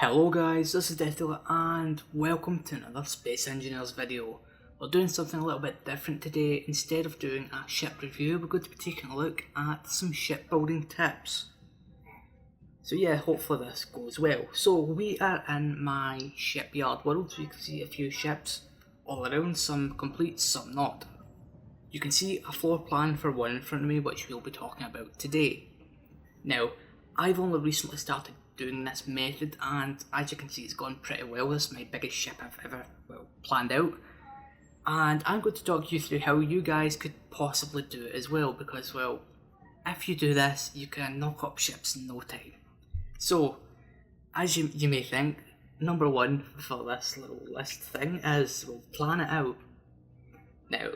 Hello guys, this is Deathdealer and welcome to another Space Engineers video. We're doing something a little bit different today. Instead of doing a ship review, we're going to be taking a look at some shipbuilding tips. So yeah, hopefully this goes well. So we are in my shipyard world, so you can see a few ships all around, some complete, some not. You can see a floor plan for one in front of me, which we'll be talking about today. Now, I've only recently started doing this method, and as you can see, it's gone pretty well. This is my biggest ship I've ever planned out, and I'm going to talk you through how you guys could possibly do it as well, because if you do this, you can knock up ships in no time. So as you may think, number one for this little list thing is we'll plan it out. Now,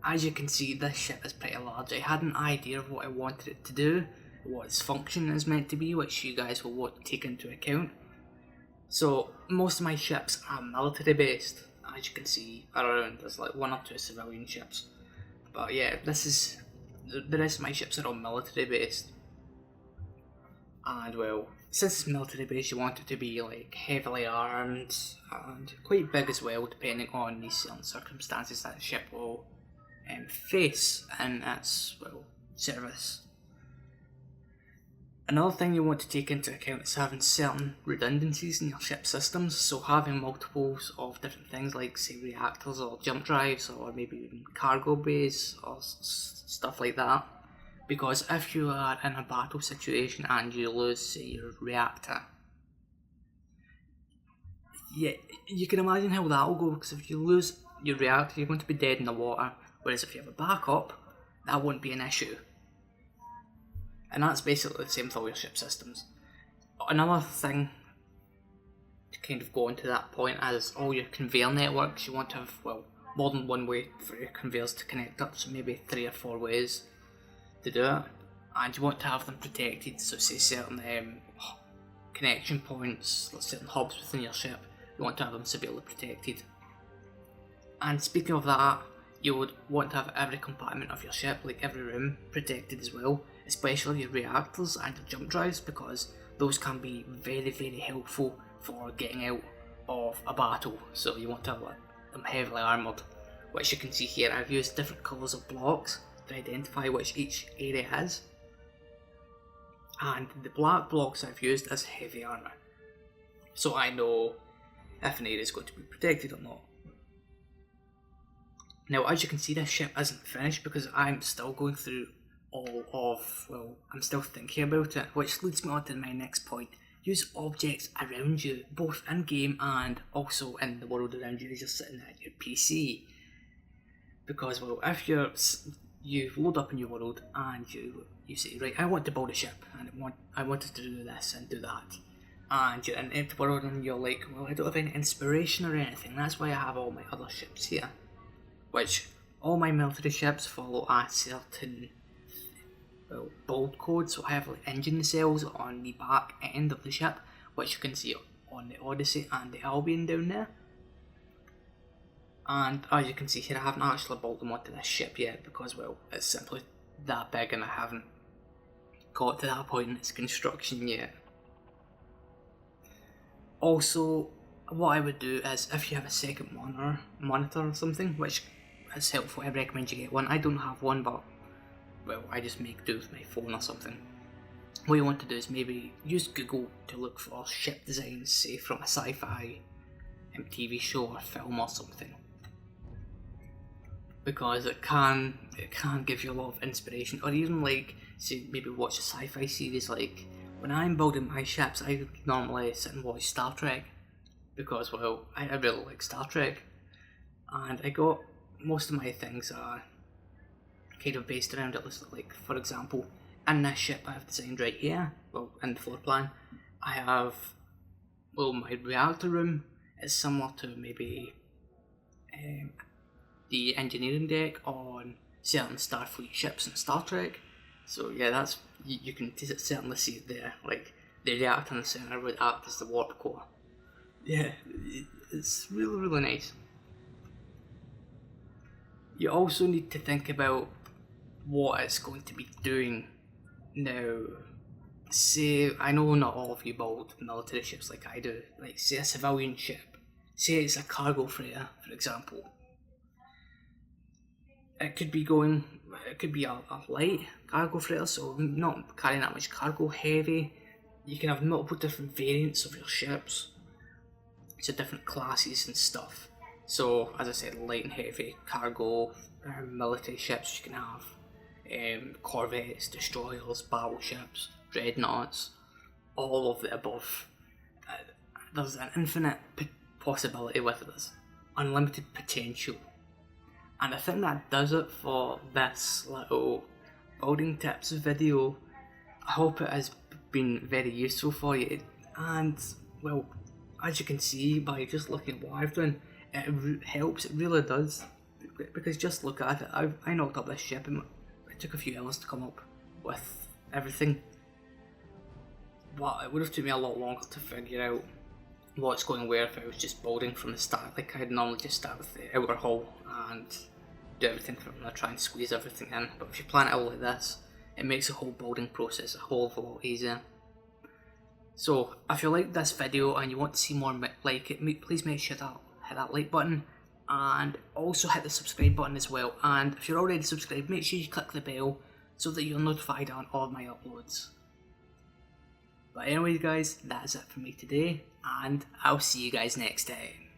as you can see, this ship is pretty large. I had an idea of what I wanted it to do, what its function is meant to be, which you guys will want to take into account. So most of my ships are military based, as you can see around. There's like one or two civilian ships, but yeah, the rest of my ships are all military based. And since it's military based, you want it to be like heavily armed and quite big as well, depending on the certain circumstances that the ship will face in its service. Another thing you want to take into account is having certain redundancies in your ship systems, so having multiples of different things like say reactors or jump drives or maybe even cargo bays or stuff like that, because if you are in a battle situation and you lose say your reactor, yeah, you can imagine how that will go, because if you lose your reactor you're going to be dead in the water, whereas if you have a backup that won't be an issue. And that's basically the same for all your ship systems. Another thing to kind of go on to that point is all your conveyor networks. You want to have more than one way for your conveyors to connect up, so maybe 3 or 4 ways to do it. And you want to have them protected, so say certain connection points, certain hubs within your ship, you want to have them severely protected. And speaking of that, you would want to have every compartment of your ship, like every room, protected as well, especially your reactors and your jump drives, because those can be very, very helpful for getting out of a battle. So you want to have them heavily armoured, which you can see here. I've used different colours of blocks to identify which each area is, and the black blocks I've used as heavy armour, so I know if an area is going to be protected or not. Now, as you can see, this ship isn't finished because I'm still going through I'm still thinking about it, which leads me on to my next point. Use objects around you, both in game and also in the world around you as you're sitting at your PC. Because if you load up in your world and you say, right, I want to build a ship and I wanted to do this and do that, and you're in an empty world and you're like, well, I don't have any inspiration or anything. That's why I have all my other ships here, which all my military ships follow a certain build code. So I have engine nacelles on the back end of the ship, which you can see on the Odyssey and the Albion down there. And as you can see here, I haven't actually built them onto this ship yet because it's simply that big and I haven't got to that point in its construction yet. Also, what I would do is, if you have a second monitor or something, which is helpful, I recommend you get one. I don't have one, but I just make do with my phone or something. What you want to do is maybe use Google to look for ship designs, say from a sci-fi TV show or film or something, because it can give you a lot of inspiration. Or even say maybe watch a sci-fi series. Like when I'm building my ships, I normally sit and watch Star Trek, because I really like Star Trek, and I got most of my things are kind of based around it. Like for example, in this ship I have designed right here, in the floor plan, I have my reactor room is similar to maybe the engineering deck on certain Starfleet ships in Star Trek. So yeah, that's you can certainly see it there. Like the reactor in the center would act as the warp core. Yeah, it's really, really nice. You also need to think about what it's going to be doing. Now, say, I know not all of you build military ships like I do, like say a civilian ship, say it's a cargo freighter for example. It could be a light cargo freighter, so not carrying that much cargo, heavy. You can have multiple different variants of your ships, so different classes and stuff. So as I said, light and heavy cargo, military ships you can have, corvettes, destroyers, battleships, dreadnoughts, all of the above. There's an infinite possibility with this, unlimited potential. And I think that does it for this little building tips video. I hope it has been very useful for you, and well, as you can see by just looking at what I've done, it helps, it really does, because just look at it. I knocked up this ship and it took a few hours to come up with everything, but it would have taken me a lot longer to figure out what's going where if I was just building from the start. Like I'd normally just start with the outer hull and do everything from there, try and squeeze everything in. But if you plan it out like this, it makes the whole building process a whole lot easier. So if you like this video and you want to see more like it, please make sure to hit that like button and also hit the subscribe button as well. And if you're already subscribed, make sure you click the bell so that you're notified on all of my uploads. But anyways guys, that's it for me today, and I'll see you guys next time.